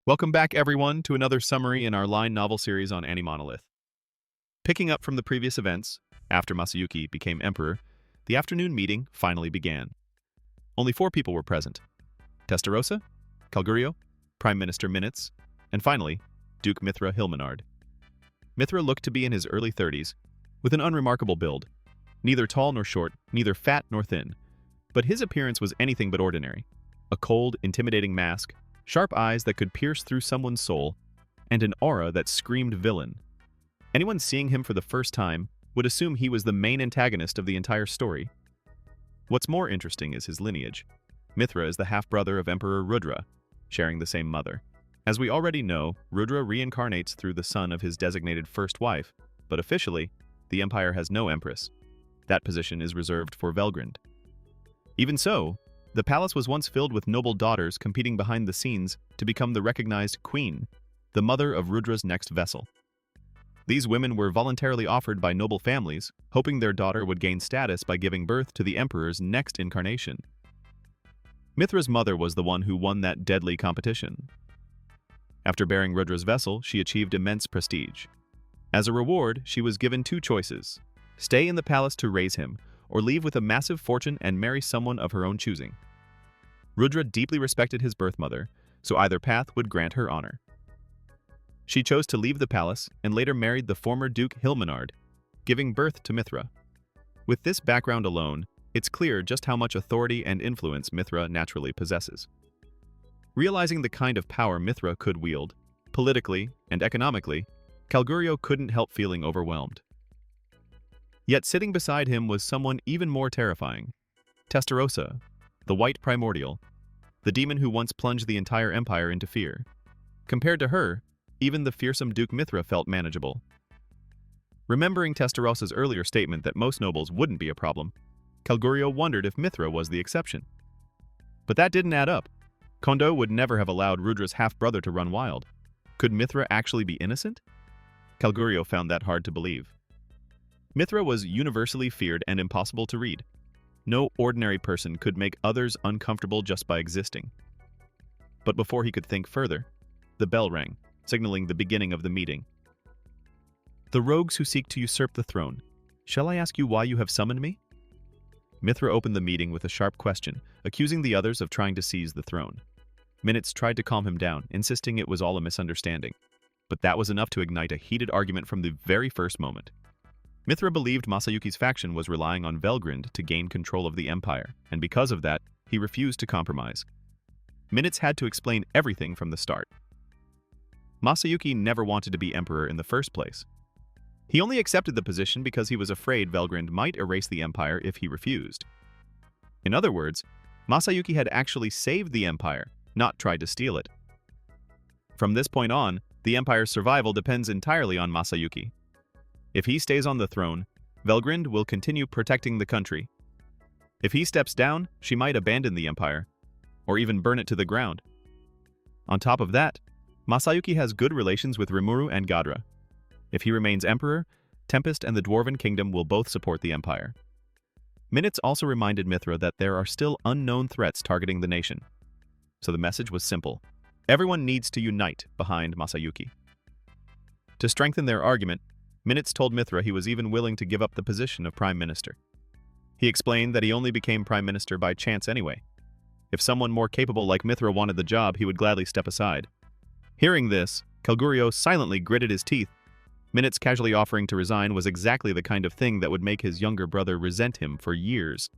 Welcome back, everyone, to another summary in our line novel series on AniMonolith. Picking up from the previous events, after Masayuki became emperor, the afternoon meeting finally began. Only 4 people were present: Testarossa, Calgurio, Prime Minister Minutes, and finally, Duke Mithra Hilmenard. Mithra looked to be in his early 30s, with an unremarkable build, neither tall nor short, neither fat nor thin, but his appearance was anything but ordinary. A cold, intimidating mask, sharp eyes that could pierce through someone's soul, and an aura that screamed villain. Anyone seeing him for the first time would assume he was the main antagonist of the entire story. What's more interesting is his lineage. Mithra is the half-brother of Emperor Rudra, sharing the same mother. As we already know, Rudra reincarnates through the son of his designated first wife, but officially, the Empire has no empress. That position is reserved for Velgrind. Even so, the palace was once filled with noble daughters competing behind the scenes to become the recognized queen, the mother of Rudra's next vessel. These women were voluntarily offered by noble families, hoping their daughter would gain status by giving birth to the emperor's next incarnation. Mithra's mother was the one who won that deadly competition. After bearing Rudra's vessel, she achieved immense prestige. As a reward, she was given 2 choices: stay in the palace to raise him, or leave with a massive fortune and marry someone of her own choosing. Rudra deeply respected his birth mother, so either path would grant her honor. She chose to leave the palace and later married the former Duke Hilmenard, giving birth to Mithra. With this background alone, it's clear just how much authority and influence Mithra naturally possesses. Realizing the kind of power Mithra could wield, politically and economically, Calgurio couldn't help feeling overwhelmed. Yet sitting beside him was someone even more terrifying: Testarossa, the White Primordial, the demon who once plunged the entire empire into fear. Compared to her, even the fearsome Duke Mithra felt manageable. Remembering Testarossa's earlier statement that most nobles wouldn't be a problem, Calgurio wondered if Mithra was the exception. But that didn't add up. Kondo would never have allowed Rudra's half-brother to run wild. Could Mithra actually be innocent? Calgurio found that hard to believe. Mithra was universally feared and impossible to read. No ordinary person could make others uncomfortable just by existing. But before he could think further, the bell rang, signaling the beginning of the meeting. "The rogues who seek to usurp the throne, shall I ask you why you have summoned me?" Mithra opened the meeting with a sharp question, accusing the others of trying to seize the throne. Minutes tried to calm him down, insisting it was all a misunderstanding. But that was enough to ignite a heated argument from the very first moment. Mithra believed Masayuki's faction was relying on Velgrind to gain control of the empire, and because of that, he refused to compromise. Minutes had to explain everything from the start. Masayuki never wanted to be emperor in the first place. He only accepted the position because he was afraid Velgrind might erase the empire if he refused. In other words, Masayuki had actually saved the empire, not tried to steal it. From this point on, the empire's survival depends entirely on Masayuki. If he stays on the throne, Velgrind will continue protecting the country. If he steps down, she might abandon the empire, or even burn it to the ground. On top of that, Masayuki has good relations with Rimuru and Gadra. If he remains emperor, Tempest and the Dwarven Kingdom will both support the empire. Minutes also reminded Mithra that there are still unknown threats targeting the nation. So the message was simple: everyone needs to unite behind Masayuki. To strengthen their argument, Minutes told Mithra he was even willing to give up the position of prime minister. He explained that he only became prime minister by chance anyway. If someone more capable like Mithra wanted the job, he would gladly step aside. Hearing this, Calgurio silently gritted his teeth. Minutes casually offering to resign was exactly the kind of thing that would make his younger brother resent him for years.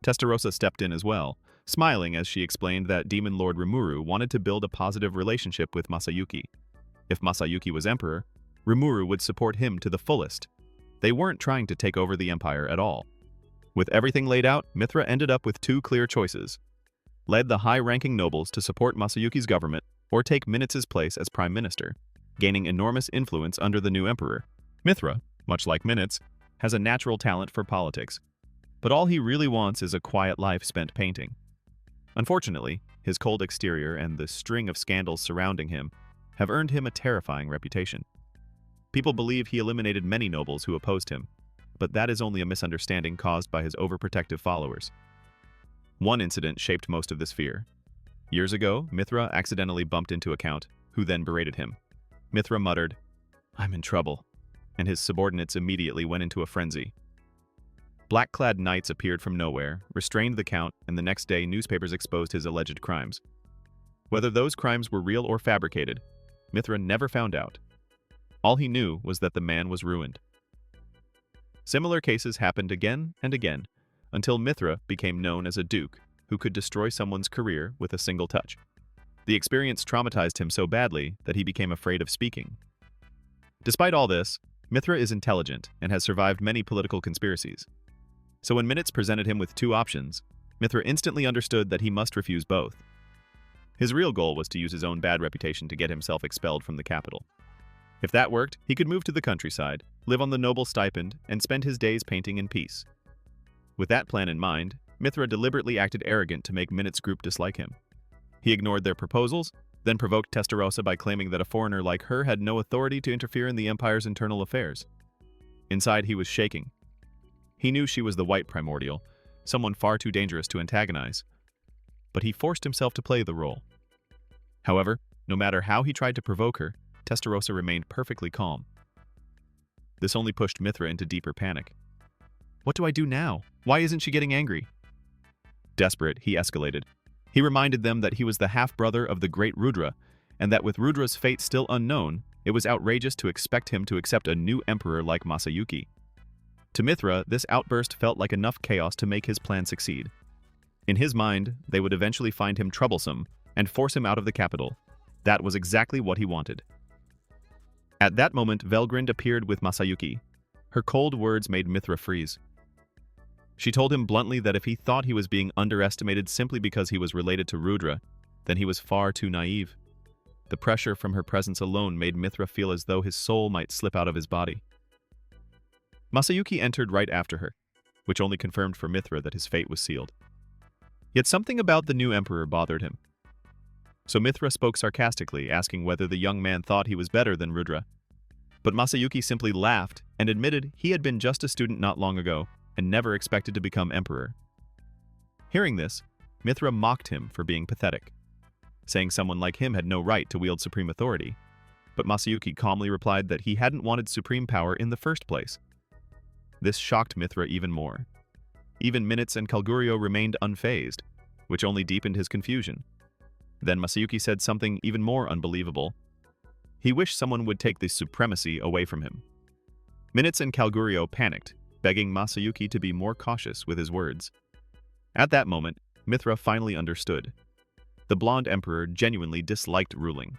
Testarossa stepped in as well, smiling as she explained that Demon Lord Rimuru wanted to build a positive relationship with Masayuki. If Masayuki was emperor, Rimuru would support him to the fullest. They weren't trying to take over the empire at all. With everything laid out, Mithra ended up with 2 clear choices: lead the high-ranking nobles to support Masayuki's government, or take Minutes' place as prime minister, gaining enormous influence under the new emperor. Mithra, much like Minutes, has a natural talent for politics, but all he really wants is a quiet life spent painting. Unfortunately, his cold exterior and the string of scandals surrounding him have earned him a terrifying reputation. People believe he eliminated many nobles who opposed him, but that is only a misunderstanding caused by his overprotective followers. One incident shaped most of this fear. Years ago, Mithra accidentally bumped into a count, who then berated him. Mithra muttered, "I'm in trouble," and his subordinates immediately went into a frenzy. Black-clad knights appeared from nowhere, restrained the count, and the next day newspapers exposed his alleged crimes. Whether those crimes were real or fabricated, Mithra never found out. All he knew was that the man was ruined. Similar cases happened again and again, until Mithra became known as a duke who could destroy someone's career with a single touch. The experience traumatized him so badly that he became afraid of speaking. Despite all this, Mithra is intelligent and has survived many political conspiracies. So when Minutes presented him with two options, Mithra instantly understood that he must refuse both. His real goal was to use his own bad reputation to get himself expelled from the capital. If that worked, he could move to the countryside, live on the noble stipend, and spend his days painting in peace. With that plan in mind, Mithra deliberately acted arrogant to make Minutes' group dislike him. He ignored their proposals, then provoked Testarossa by claiming that a foreigner like her had no authority to interfere in the Empire's internal affairs. Inside, he was shaking. He knew she was the White Primordial, someone far too dangerous to antagonize. But he forced himself to play the role. However, no matter how he tried to provoke her, Testarossa remained perfectly calm. This only pushed Mithra into deeper panic. What do I do now? Why isn't she getting angry? Desperate, he escalated. He reminded them that he was the half-brother of the great Rudra, and that with Rudra's fate still unknown, it was outrageous to expect him to accept a new emperor like Masayuki. To Mithra, this outburst felt like enough chaos to make his plan succeed. In his mind, they would eventually find him troublesome and force him out of the capital. That was exactly what he wanted. At that moment, Velgrind appeared with Masayuki. Her cold words made Mithra freeze. She told him bluntly that if he thought he was being underestimated simply because he was related to Rudra, then he was far too naive. The pressure from her presence alone made Mithra feel as though his soul might slip out of his body. Masayuki entered right after her, which only confirmed for Mithra that his fate was sealed. Yet something about the new emperor bothered him. So Mithra spoke sarcastically, asking whether the young man thought he was better than Rudra. But Masayuki simply laughed and admitted he had been just a student not long ago and never expected to become emperor. Hearing this, Mithra mocked him for being pathetic, saying someone like him had no right to wield supreme authority. But Masayuki calmly replied that he hadn't wanted supreme power in the first place. This shocked Mithra even more. Even Minutes and Kalgurio remained unfazed, which only deepened his confusion. Then Masayuki said something even more unbelievable. He wished someone would take the supremacy away from him. Minutes and Kalgurio panicked, begging Masayuki to be more cautious with his words. At that moment, Mithra finally understood. The blonde emperor genuinely disliked ruling.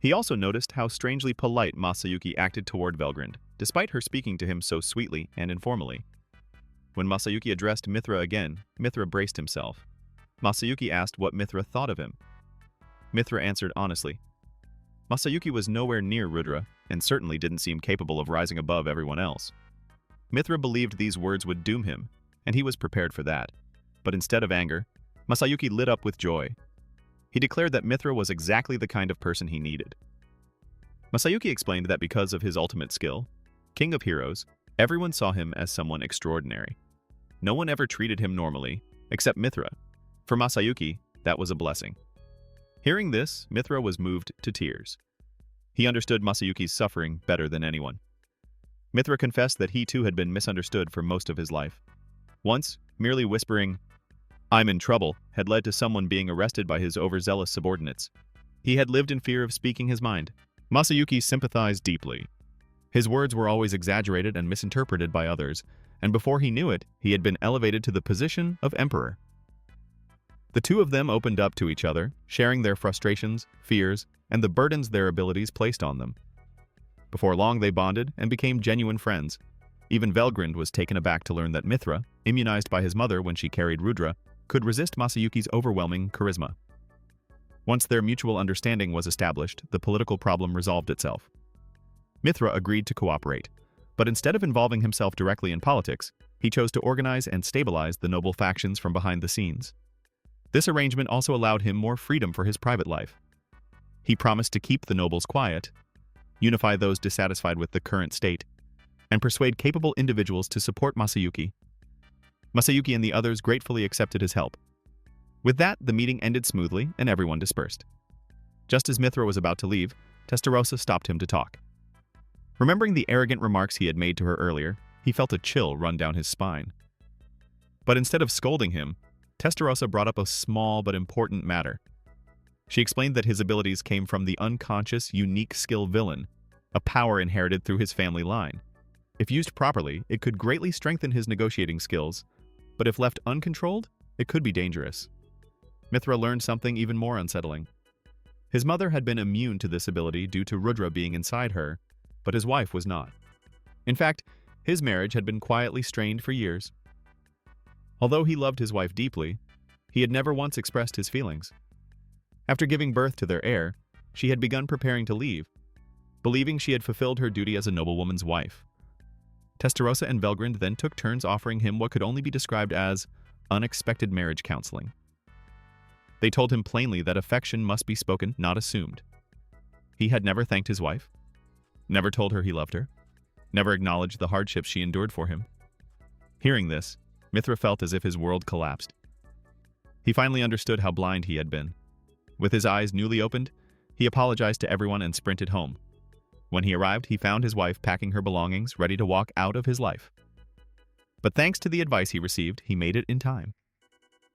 He also noticed how strangely polite Masayuki acted toward Velgrind, despite her speaking to him so sweetly and informally. When Masayuki addressed Mithra again, Mithra braced himself. Masayuki asked what Mithra thought of him. Mithra answered honestly. Masayuki was nowhere near Rudra, and certainly didn't seem capable of rising above everyone else. Mithra believed these words would doom him, and he was prepared for that. But instead of anger, Masayuki lit up with joy. He declared that Mithra was exactly the kind of person he needed. Masayuki explained that because of his ultimate skill, King of Heroes, everyone saw him as someone extraordinary. No one ever treated him normally, except Mithra. For Masayuki, that was a blessing. Hearing this, Mithra was moved to tears. He understood Masayuki's suffering better than anyone. Mithra confessed that he too had been misunderstood for most of his life. Once, merely whispering, "I'm in trouble," had led to someone being arrested by his overzealous subordinates. He had lived in fear of speaking his mind. Masayuki sympathized deeply. His words were always exaggerated and misinterpreted by others, and before he knew it, he had been elevated to the position of emperor. The two of them opened up to each other, sharing their frustrations, fears, and the burdens their abilities placed on them. Before long, they bonded and became genuine friends. Even Velgrind was taken aback to learn that Mithra, immunized by his mother when she carried Rudra, could resist Masayuki's overwhelming charisma. Once their mutual understanding was established, the political problem resolved itself. Mithra agreed to cooperate, but instead of involving himself directly in politics, he chose to organize and stabilize the noble factions from behind the scenes. This arrangement also allowed him more freedom for his private life. He promised to keep the nobles quiet, unify those dissatisfied with the current state, and persuade capable individuals to support Masayuki. Masayuki and the others gratefully accepted his help. With that, the meeting ended smoothly and everyone dispersed. Just as Mithra was about to leave, Testarossa stopped him to talk. Remembering the arrogant remarks he had made to her earlier, he felt a chill run down his spine. But instead of scolding him, Testarossa brought up a small but important matter. She explained that his abilities came from the unconscious, unique skill villain, a power inherited through his family line. If used properly, it could greatly strengthen his negotiating skills, but if left uncontrolled, it could be dangerous. Mithra learned something even more unsettling. His mother had been immune to this ability due to Rudra being inside her, but his wife was not. In fact, his marriage had been quietly strained for years. Although he loved his wife deeply, he had never once expressed his feelings. After giving birth to their heir, she had begun preparing to leave, believing she had fulfilled her duty as a noblewoman's wife. Testarossa and Velgrind then took turns offering him what could only be described as unexpected marriage counseling. They told him plainly that affection must be spoken, not assumed. He had never thanked his wife, never told her he loved her, never acknowledged the hardships she endured for him. Hearing this, Mithra felt as if his world collapsed. He finally understood how blind he had been. With his eyes newly opened, he apologized to everyone and sprinted home. When he arrived, he found his wife packing her belongings, ready to walk out of his life. But thanks to the advice he received, he made it in time.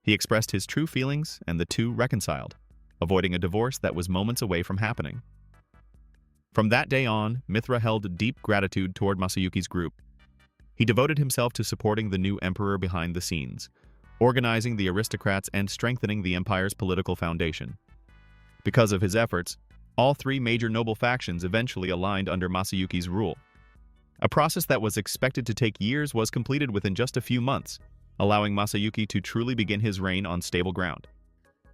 He expressed his true feelings, and the two reconciled, avoiding a divorce that was moments away from happening. From that day on, Mithra held deep gratitude toward Masayuki's group. He devoted himself to supporting the new emperor behind the scenes, organizing the aristocrats and strengthening the empire's political foundation. Because of his efforts, all three major noble factions eventually aligned under Masayuki's rule. A process that was expected to take years was completed within just a few months, allowing Masayuki to truly begin his reign on stable ground.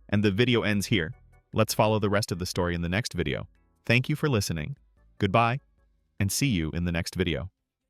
And the video ends here. Let's follow the rest of the story in the next video. Thank you for listening. Goodbye, and see you in the next video.